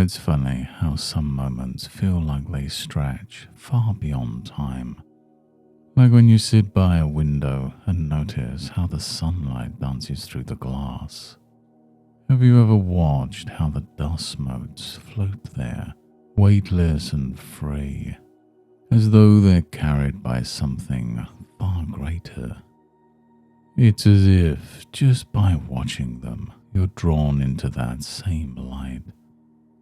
it's funny how some moments feel like they stretch far beyond time. Like when you sit by a window and notice how the sunlight dances through the glass. Have you ever watched how the dust motes float there, weightless and free, as though they're carried by something far greater? It's as if just by watching them, you're drawn into that same light,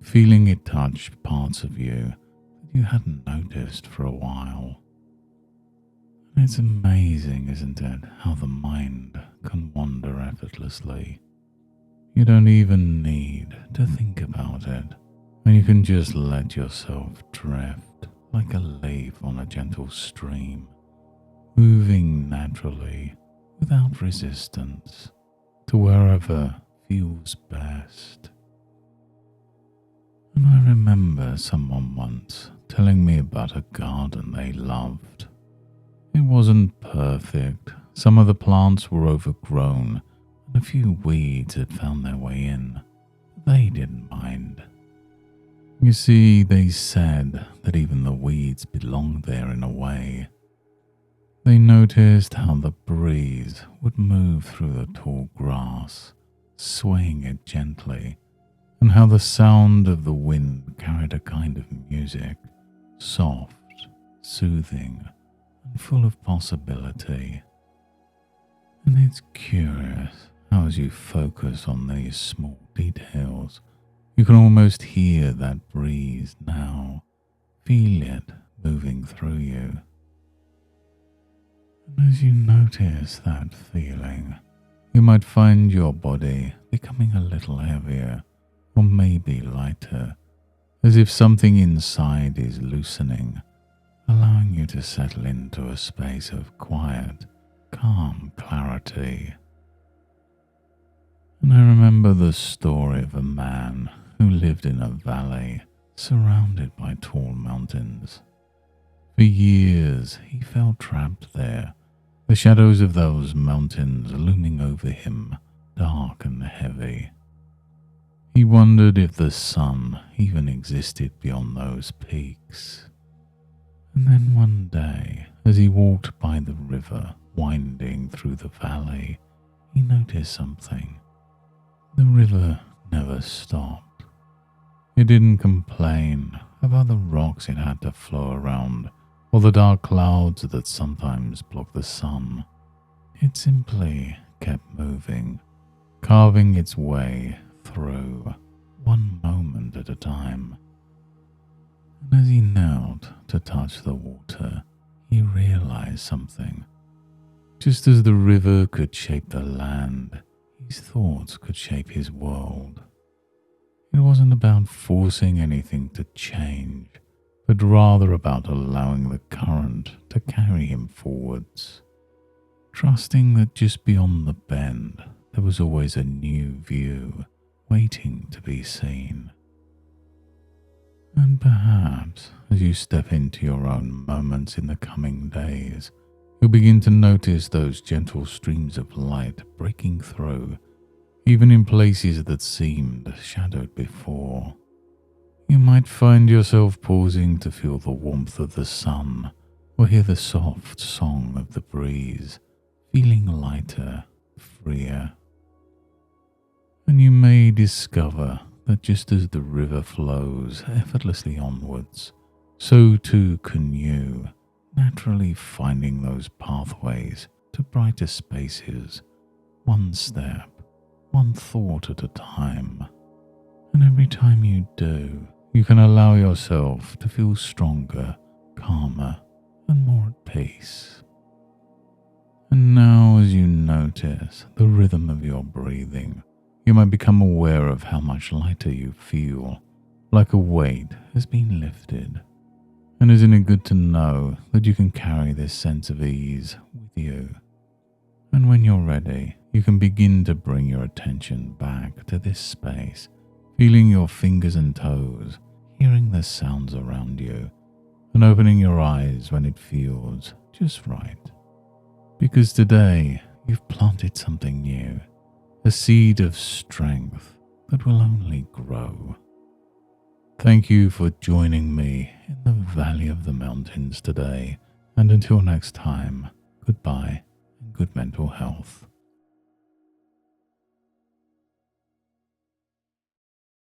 feeling it touch parts of you that you hadn't noticed for a while. And it's amazing, isn't it, how the mind can wander effortlessly. You don't even need to think about it, and you can just let yourself drift like a leaf on a gentle stream, moving naturally without resistance to wherever feels best. And I remember someone once telling me about a garden they loved. It wasn't perfect. Some of the plants were overgrown and a few weeds had found their way in. They didn't mind. You see, they said that even the weeds belonged there in a way. They noticed how the breeze would move through the tall grass, swaying it gently, and how the sound of the wind carried a kind of music, soft, soothing, and full of possibility. And it's curious how as you focus on these small details, you can almost hear that breeze now, feel it moving through you. And as you notice that feeling, you might find your body becoming a little heavier or maybe lighter, as if something inside is loosening, allowing you to settle into a space of quiet, calm clarity. And I remember the story of a man who lived in a valley surrounded by tall mountains. For years he felt trapped there, the shadows of those mountains looming over him, dark and heavy. He wondered if the sun even existed beyond those peaks. And then one day, as he walked by the river winding through the valley, he noticed something. The river never stopped. It didn't complain about the rocks it had to flow around or the dark clouds that sometimes block the sun. It simply kept moving, carving its way through, one moment at a time. And as he knelt to touch the water, he realized something. Just as the river could shape the land, his thoughts could shape his world. It wasn't about forcing anything to change, but rather about allowing the current to carry him forwards, trusting that just beyond the bend there was always a new view waiting to be seen. And perhaps as you step into your own moments in the coming days, you'll begin to notice those gentle streams of light breaking through, even in places that seemed shadowed before. You might find yourself pausing to feel the warmth of the sun or hear the soft song of the breeze, feeling lighter, freer. And you may discover that just as the river flows effortlessly onwards, so too can you, naturally finding those pathways to brighter spaces, one step, one thought at a time. And every time you do, you can allow yourself to feel stronger, calmer, and more at peace. And now as you notice the rhythm of your breathing, you might become aware of how much lighter you feel, like a weight has been lifted. And isn't it good to know that you can carry this sense of ease with you? And when you're ready, you can begin to bring your attention back to this space, feeling your fingers and toes, hearing the sounds around you, and opening your eyes when it feels just right. Because today you've planted something new, a seed of strength that will only grow. Thank you for joining me in the Valley of the Mountains today. And until next time, goodbye and good mental health.